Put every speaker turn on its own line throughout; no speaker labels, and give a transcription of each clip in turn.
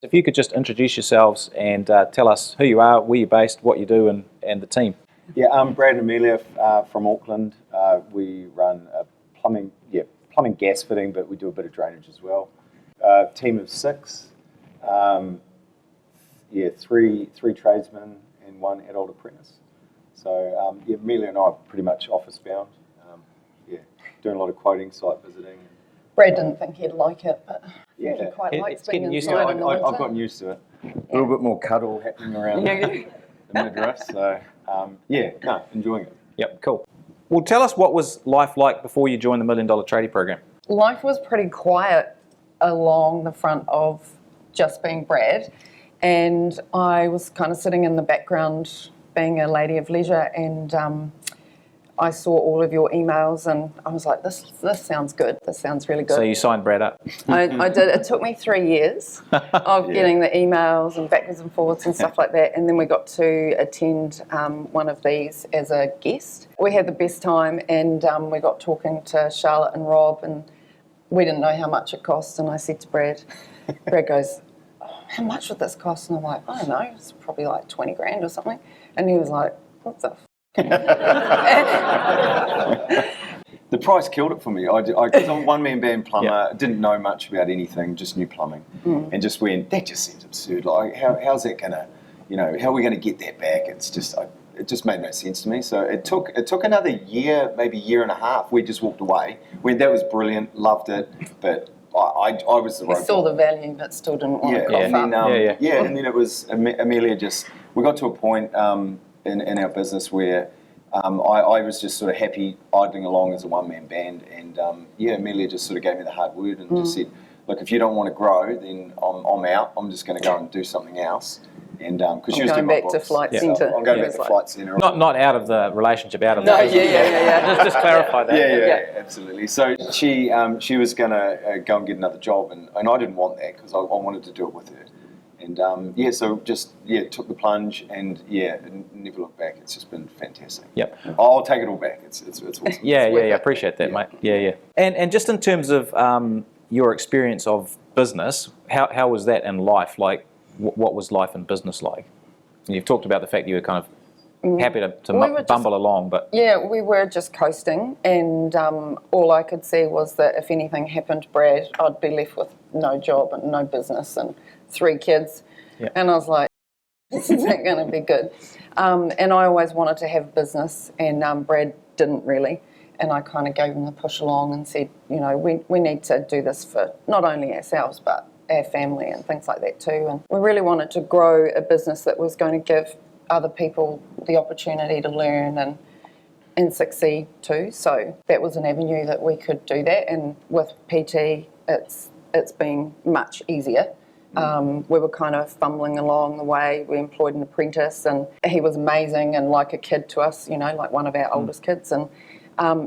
If you could just introduce yourselves and tell us who you are, where you're based, what you do, and the team.
Yeah, I'm Brad and Amelia from Auckland. We run a plumbing, gas fitting, but we do a bit of drainage as well. Team of 6. Three tradesmen and 1 adult apprentice. So Amelia and I are pretty much office bound. Doing a lot of quoting, site visiting.
Brad didn't think he'd like it, but
yeah,
he quite likes being
getting used to
inside
it.
in the winter.
I've gotten used to it. A little bit more cuddle happening around the midriff. So enjoying it.
Yep, cool. Well, tell us, what was life like before you joined the Million Dollar Tradie program?
Life was pretty quiet along the front of just being Brad, and I was kind of sitting in the background being a lady of leisure, and I saw all of your emails and I was like, this sounds good. This sounds really good.
So you signed Brad up?
I did. It took me 3 years of getting the emails and backwards and forwards and stuff like that. And then we got to attend one of these as a guest. We had the best time, and we got talking to Charlotte and Rob, and we didn't know how much it cost. And I said to Brad goes, oh, how much would this cost? And I'm like, I don't know, it's probably like 20 grand or something. And he was like, what the
The price killed it for me. Because I'm a one-man band plumber, didn't know much about anything, just knew plumbing, and just went, that just seems absurd. Like, how's that gonna, how are we gonna get that back? It's just, it just made no sense to me. So it took another year, maybe year and a half. We just walked away. That was brilliant, loved it, but I was the roadblock.
He saw the value, but still didn't want to cough
and
up.
then, and then it was Amelia. We got to a point in our business where I was just sort of happy idling along as a one-man band, and Amelia just sort of gave me the hard word and just said, look, if you don't want to grow, then I'm out. I'm just going to go and do something else. And because she was doing my books.
To Flight Centre.
I'm going back to Flight Centre.
Not out of the relationship, out of
no,
the just clarify that.
Yeah, absolutely. So she was going to go and get another job, and I didn't want that because I wanted to do it with her. And so just took the plunge, and never looked back. It's just been fantastic.
Yep.
I'll take it all back. It's awesome.
Yeah. Appreciate that, mate. Yeah. And just in terms of your experience of business, how was that in life? Like, what was life in business like? And you've talked about the fact you were kind of happy to bumble along, but
we were just coasting, and all I could see was that if anything happened to Brad, I'd be left with no job and no business and 3 kids, and I was like, this isn't going to be good. And I always wanted to have business, and Brad didn't really, and I kind of gave him the push along and said, we need to do this for not only ourselves but our family and things like that too. And we really wanted to grow a business that was going to give other people the opportunity to learn and succeed too. So that was an avenue that we could do that, and with PT it's been much easier. We were kind of fumbling along the way. We employed an apprentice, and he was amazing and like a kid to us, like one of our oldest kids. And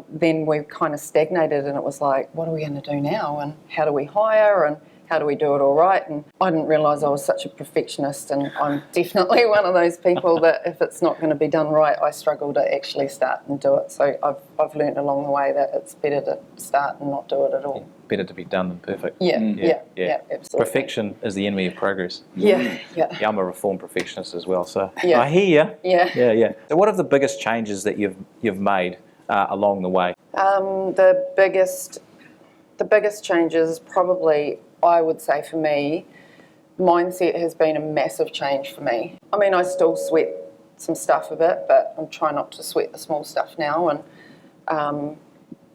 then we kind of stagnated, and it was like, what are we going to do now? And how do we hire? And how do we do it all right? And I didn't realise I was such a perfectionist, and I'm definitely one of those people that if it's not going to be done right, I struggle to actually start and do it. So I've learned along the way that it's better to start and not do it at all.
Better to be done than perfect.
Yeah, absolutely.
Perfection is the enemy of progress.
Yeah.
I'm a reformed perfectionist as well, so I hear you. Yeah. So what are the biggest changes that you've made along the way?
The biggest changes probably, I would say for me, mindset has been a massive change for me. I mean, I still sweat some stuff a bit, but I'm trying not to sweat the small stuff now. And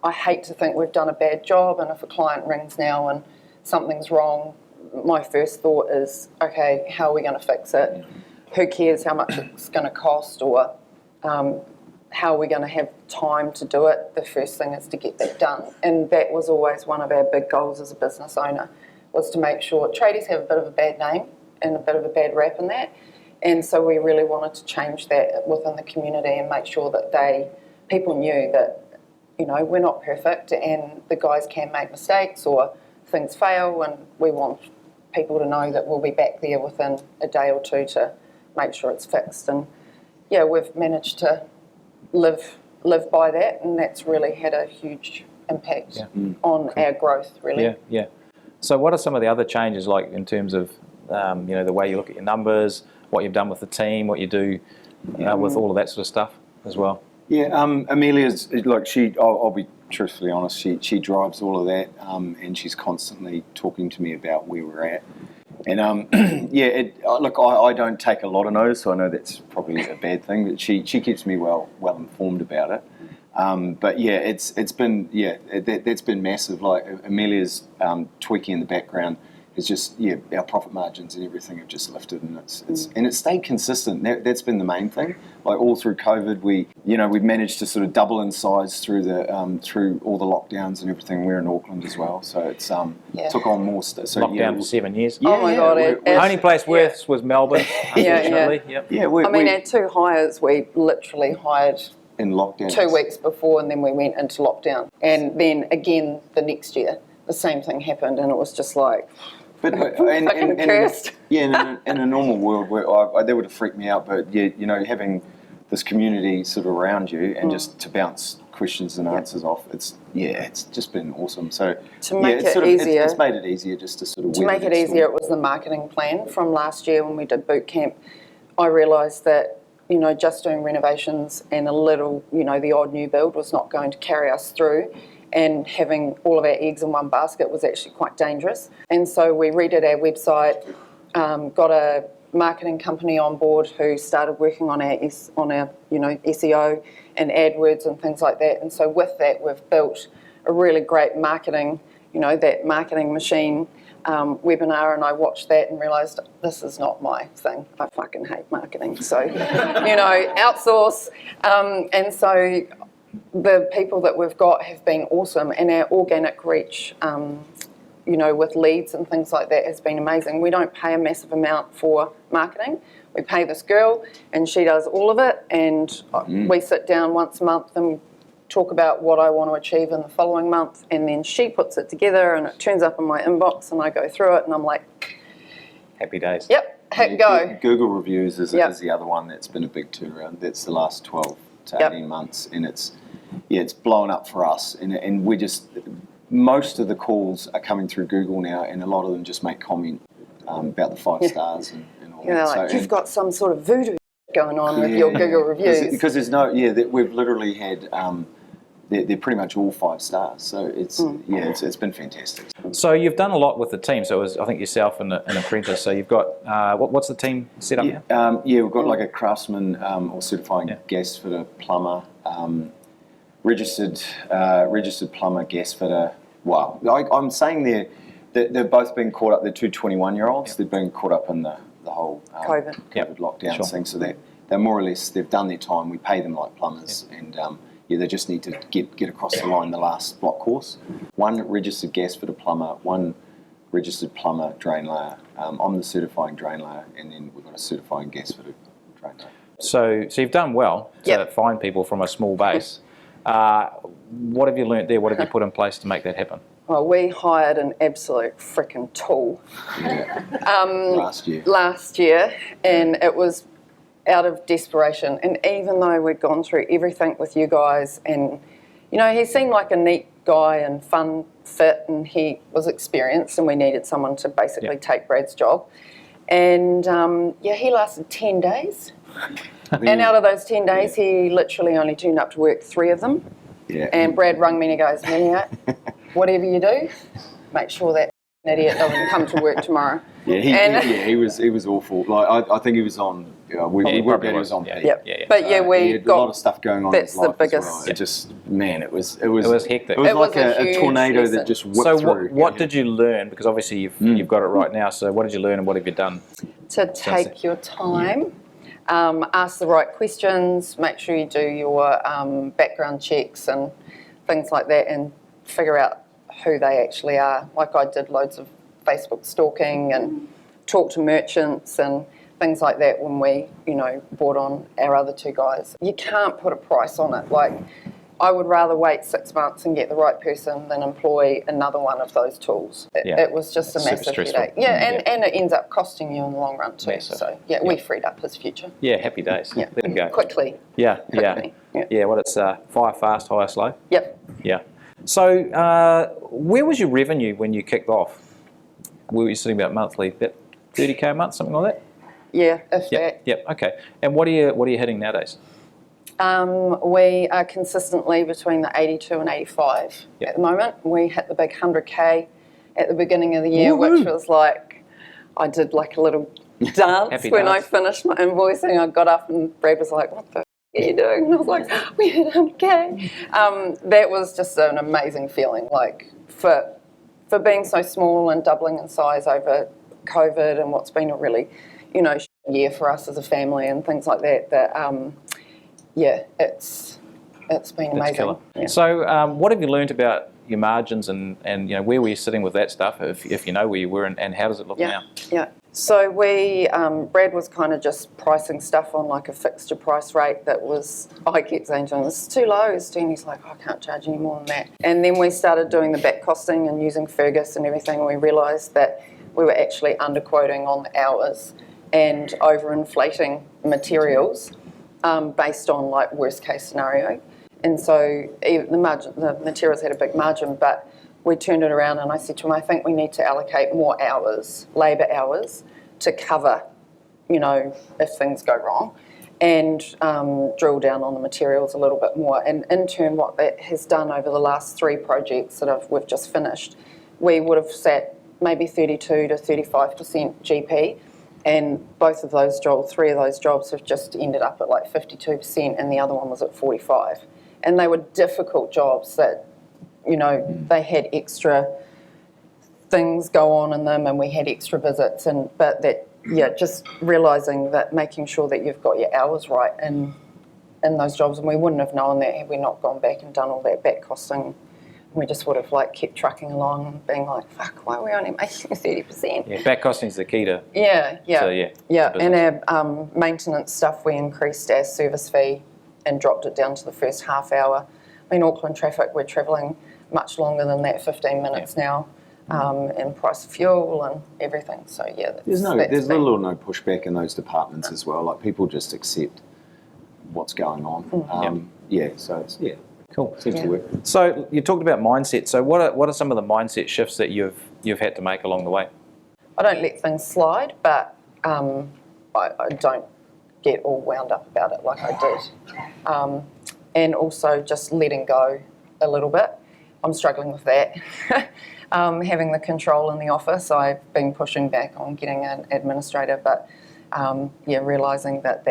I hate to think we've done a bad job, and if a client rings now and something's wrong, my first thought is, okay, how are we going to fix it? Who cares how much it's going to cost, or how are we going to have time to do it? The first thing is to get that done. And that was always one of our big goals as a business owner, was to make sure tradies have a bit of a bad name and a bit of a bad rap in that. And so we really wanted to change that within the community and make sure that people knew that, we're not perfect, and the guys can make mistakes or things fail, and we want people to know that we'll be back there within a day or two to make sure it's fixed. And we've managed to live by that, and that's really had a huge impact on our growth, really.
Yeah. So what are some of the other changes, like in terms of the way you look at your numbers, what you've done with the team, what you do with all of that sort of stuff as well?
Yeah, Amelia's like I'll be truthfully honest. She drives all of that, and she's constantly talking to me about where we're at. And look, I don't take a lot of notice, so I know that's probably a bad thing. But she keeps me well informed about it. But yeah, it's been that's been massive. Like Amelia's tweaking in the background. It's just our profit margins and everything have just lifted, and it's stayed consistent. That's been the main thing. Like all through COVID, we've managed to sort of double in size through all the lockdowns and everything. We're in Auckland as well, so it's took on more stuff. So,
Lockdown for 7 years.
Oh my God!
The only place worse was Melbourne, unfortunately.
Our 2 hires, we literally hired
in lockdown
2 weeks before, and then we went into lockdown, and then again the next year the same thing happened, and it was just like.
But
cursed.
in a normal world, where that would have freaked me out. But having this community sort of around you and just to bounce questions and answers off, it's just been awesome. So
to make it easier,
it's made it easier just to sort of.
To make it easier, it was the marketing plan from last year when we did boot camp. I realised that just doing renovations and a little the odd new build was not going to carry us through. And having all of our eggs in one basket was actually quite dangerous. And so we redid our website, got a marketing company on board who started working on our SEO and AdWords and things like that. And so with that, we've built a really great marketing, that marketing machine webinar, and I watched that and realised this is not my thing. I fucking hate marketing. So, outsource. And so the people that we've got have been awesome, and our organic reach, with leads and things like that has been amazing. We don't pay a massive amount for marketing. We pay this girl, and she does all of it, and we sit down once a month and talk about what I want to achieve in the following month, and then she puts it together, and it turns up in my inbox, and I go through it, and I'm like...
Happy days.
Yep, hit go.
Google reviews is the other one that's been a big turnaround. That's the last 12 to 18 months, and it's blown up for us, and we're just, most of the calls are coming through Google now, and a lot of them just make comment about the 5 stars and all that.
Like, you've got some sort of voodoo going on with your Google reviews.
Because there's we've literally had, they're pretty much all 5 stars, so it's been fantastic.
So you've done a lot with the team. So it was, I think, yourself and an apprentice. So you've got what's the team set up now?
We've got like a craftsman or certifying gas fitter, plumber, registered plumber, gas fitter. Wow, I'm saying they've both been caught up. They're 2 21-year-olds. They've been caught up in the whole COVID lockdown thing. So they're more or less, they've done their time. We pay them like plumbers, and they just need to get across the line the last block course. 1 registered gas fitter plumber, 1 registered plumber drain layer. I'm the certifying drain layer, and then we've got a certifying gas fitter drain layer.
So you've done well to find people from a small base. What have you learnt there? What have you put in place to make that happen?
Well, we hired an absolute freaking tool last year, and it was out of desperation. And even though we'd gone through everything with you guys, and he seemed like a neat guy and fun fit, and he was experienced, and we needed someone to basically take Brad's job. And he lasted 10 days. And out of those 10 days, he literally only turned up to work 3 of them.
Yeah.
And Brad rung me and he goes, Amelia, whatever you do, make sure that idiot doesn't come to work tomorrow.
He was awful. Like I think he was on. We worked out he was on peak.
But we
had
got
a lot of stuff going on.
That's
in his life
the biggest.
As well. It just it was
hectic.
It was like a tornado that just whipped through.
So what did you learn? Because obviously you've got it right now. So what did you learn, and what have you done?
To take your time. Ask the right questions, make sure you do your background checks and things like that, and figure out who they actually are. Like I did loads of Facebook stalking and talked to merchants and things like that when we, brought on our other 2 guys. You can't put a price on it. Like, I would rather wait 6 months and get the right person than employ another one of those tools. It was just a massive headache. And it ends up costing you in the long run too. Massive. So we freed up his future.
Yeah, happy days.
Yeah.
Let him go.
Quickly.
Yeah. Well, it's fire fast, hire slow.
Yep.
Yeah. So where was your revenue when you kicked off? We were sitting about monthly, about 30K a month, something like that?
Yeah, if
Yep, yep, okay. And what are you hitting nowadays?
We are consistently between the 82 and 85 at the moment. We hit the big 100K at the beginning of the year, which was like, I did like a little dance when I finished my invoicing. I got up and Brad was like, what the f*** are you doing? And I was like, we hit 100K. That was just an amazing feeling, like for being so small and doubling in size over COVID and what's been a really, year for us as a family and things like that, it's been amazing.
Yeah. So what have you learned about your margins and where were you sitting with that stuff, if you know where you were, and how does it look now?
Yeah. So we, Brad was kind of just pricing stuff on like a fixed price rate that was, I kept saying to him, this is too low. And he's like, I can't charge any more than that. And then we started doing the back costing and using Fergus and everything, and we realised that we were actually underquoting on the hours and overinflating materials based on like worst case scenario. And so the materials had a big margin, but we turned it around and I said to him, I think we need to allocate more hours, labour hours, to cover, if things go wrong, and drill down on the materials a little bit more. And in turn, what that has done over the last 3 projects that we've just finished, we would have sat maybe 32 to 35% GP, and both of those jobs, 3 of those jobs have just ended up at like 52%, and the other one was at 45%. And they were difficult jobs that, they had extra things go on in them, and we had extra visits, just realising that, making sure that you've got your hours right in those jobs, and we wouldn't have known that had we not gone back and done all that back costing. We just would have like kept trucking along and being like, fuck, why are we only making 30%?
Yeah, back costing is the key to.
And our maintenance stuff, we increased our service fee and dropped it down to the first half hour. In Auckland traffic, we're travelling much longer than that, 15 minutes now, and price of fuel and everything. So
there's little or no pushback in those departments as well. Like, people just accept what's going on. So it's
cool.
Seems to work.
So you talked about mindset. So what are some of the mindset shifts that you've had to make along the way?
I don't let things slide, but I don't get all wound up about it like I did. And also just letting go a little bit. I'm struggling with that. Having the control in the office, I've been pushing back on getting an administrator, but realising that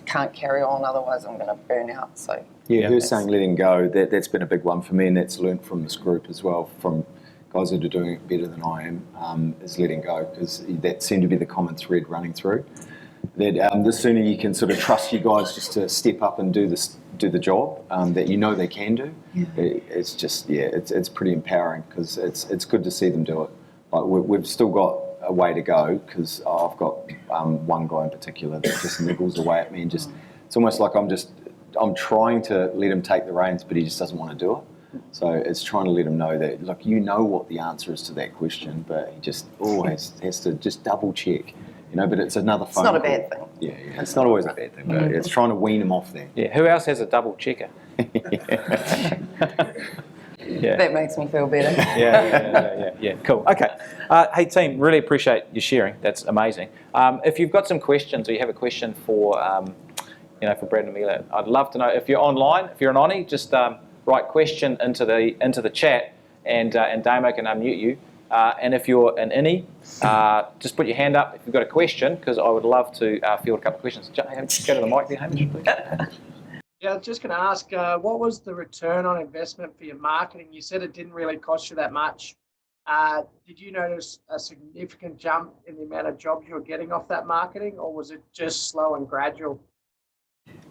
can't carry on, otherwise I'm going to burn out. So
who's saying letting go? That's been a big one for me, and that's learnt from this group as well, from guys that are doing it better than I am, is letting go, because that seemed to be the common thread running through. That the sooner you can sort of trust you guys just to step up and do the job that they can do, it's just it's pretty empowering, because it's good to see them do it. Like, we've still got a way to go, because I've got one guy in particular that just niggles away at me, and just it's almost like I'm trying to let him take the reins, but he just doesn't want to do it. So it's trying to let him know that, look, what the answer is to that question, but he just always has to just double check. But it's another phone call.
It's not a bad thing.
Yeah, it's not always a bad thing, but it's trying to wean him off there.
Yeah, who else has a double checker?
That makes me feel better.
Yeah. Cool. Okay. Hey, team, really appreciate you sharing. That's amazing. If you've got some questions, or you have a question for, for Brad and Amelia, I'd love to know. If you're online, if you're an Oni, just write question into the chat, and Damo can unmute you. And if you're an innie, just put your hand up if you've got a question, because I would love to field a couple of questions. Go to the mic there, Hamish, please.
Yeah, I was just going to ask, what was the return on investment for your marketing? You said it didn't really cost you that much. Did you notice a significant jump in the amount of jobs you were getting off that marketing, or was it just slow and gradual?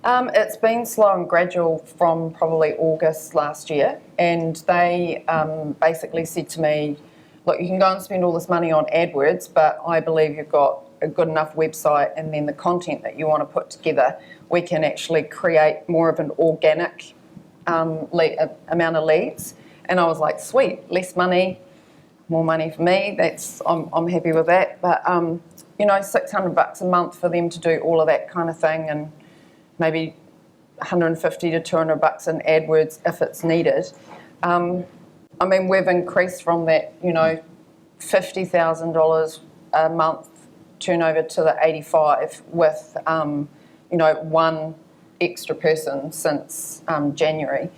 It's been slow and gradual from probably August last year, and they basically said to me, look, you can go and spend all this money on AdWords, but I believe you've got a good enough website, and then the content that you want to put together, we can actually create more of an organic amount of leads. And I was like, sweet, less money, more money for me. I'm happy with that. But $600 a month for them to do all of that kind of thing, and maybe $150 to $200 in AdWords if it's needed. We've increased from that, $50,000 a month turnover to the 85 with, one extra person since January.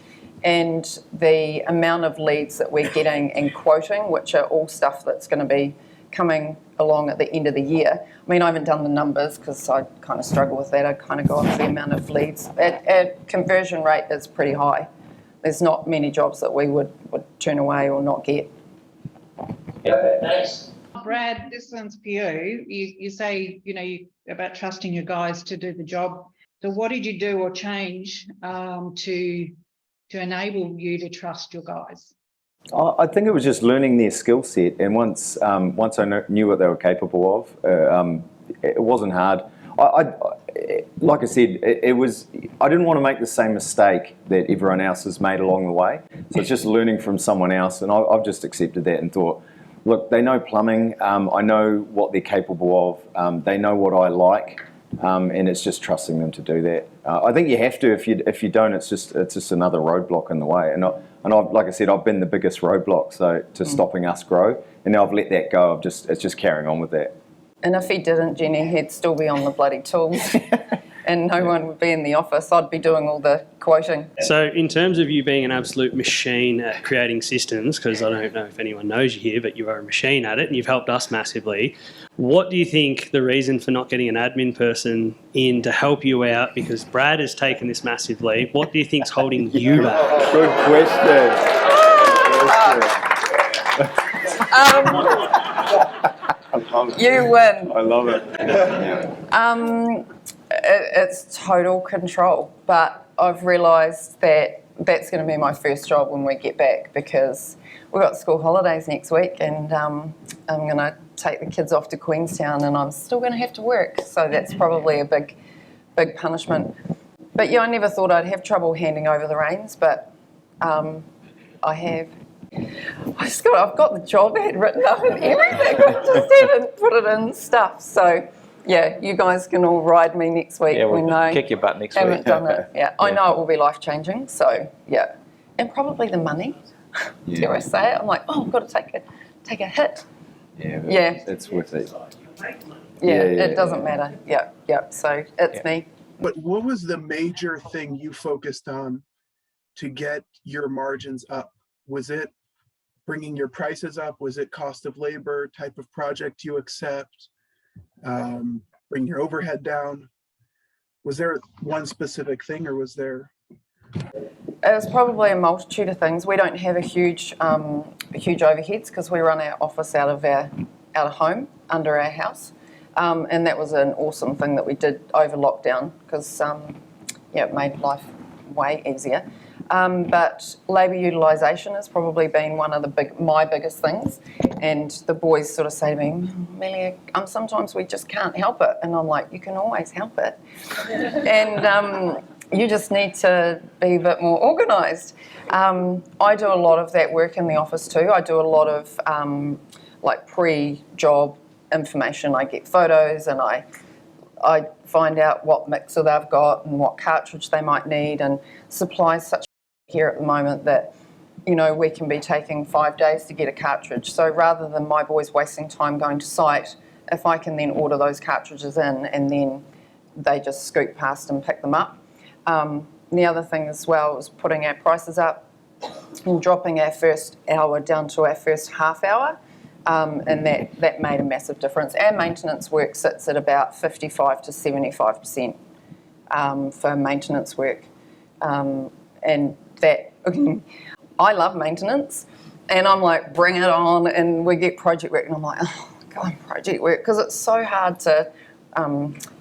And the amount of leads that we're getting and quoting, which are all stuff that's going to be coming along at the end of the year. I mean, I haven't done the numbers because I kind of struggle with that. I kind of go off the amount of leads. Our conversion rate is pretty high. There's not many jobs that we would turn away or not get.
Yeah, thanks.
Brad, this one's for you. You say, about trusting your guys to do the job. So what did you do or change to enable you to trust your guys?
I think it was just learning their skill set, and once I knew what they were capable of, it wasn't hard. Like I said, it was. I didn't want to make the same mistake that everyone else has made along the way. So it's just learning from someone else, and I've just accepted that and thought, look, they know plumbing. I know what they're capable of. They know what I like, and it's just trusting them to do that. I think you have to. If you don't, it's just another roadblock in the way. And like I said, I've been the biggest roadblock to stopping us grow, and now I've let that go. It's just carrying on with that.
And if he didn't, Jenny, he'd still be on the bloody tools and no one would be in the office. I'd be doing all the quoting.
So in terms of you being an absolute machine at creating systems, because I don't know if anyone knows you here, but you are a machine at it and you've helped us massively. What do you think the reason for not getting an admin person in to help you out? Because Brad has taken this massive leap. What do you think's holding you back?
Good question.
You win.
I love it.
It's total control, but I've realised that that's going to be my first job when we get back, because we've got school holidays next week, and I'm going to take the kids off to Queenstown, and I'm still going to have to work, so that's probably a big punishment. But yeah, I never thought I'd have trouble handing over the reins, but I have. I've got the job ad written up and everything. I just haven't put it in stuff. So, yeah, you guys can all ride me next week when I
kick your butt next
haven't
week.
done it. Yeah, I know it will be life-changing. So, yeah. And probably the money. Dare I say it? I'm like, I've got to take a hit.
Yeah. It's worth it.
Yeah, it doesn't matter. Yeah. So, it's me.
But what was the major thing you focused on to get your margins up? Was it bringing your prices up? Was it cost of labor, type of project you accept, bring your overhead down? Was there one specific thing, or was there?
It was probably a multitude of things. We don't have a huge overheads because we run our office out of home under our house, and that was an awesome thing that we did over lockdown because it made life way easier. But labour utilisation has probably been one of my biggest things, and the boys sort of say to me, Amelia, sometimes we just can't help it, and I'm like, you can always help it, and you just need to be a bit more organised. I do a lot of that work in the office too. I do a lot of pre-job information. I get photos and I find out what mixer they've got and what cartridge they might need, and supplies such here at the moment that we can be taking 5 days to get a cartridge. So rather than my boys wasting time going to site, if I can then order those cartridges in and then they just scoot past and pick them up. The other thing as well is putting our prices up and dropping our first hour down to our first half hour. And that made a massive difference. Our maintenance work sits at about 55 to 75% for maintenance work. And that, I love maintenance, and I'm like, bring it on, and we get project work, and I'm like, oh God, project work, because it's so hard to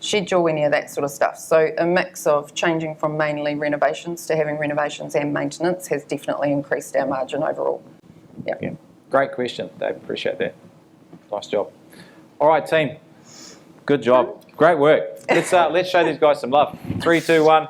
schedule any of that sort of stuff. So a mix of changing from mainly renovations to having renovations and maintenance has definitely increased our margin overall.
Yeah. Great question, Dave. Appreciate that. Nice job. All right, team. Good job. Great work. Let's show these guys some love. 3, 2, 1.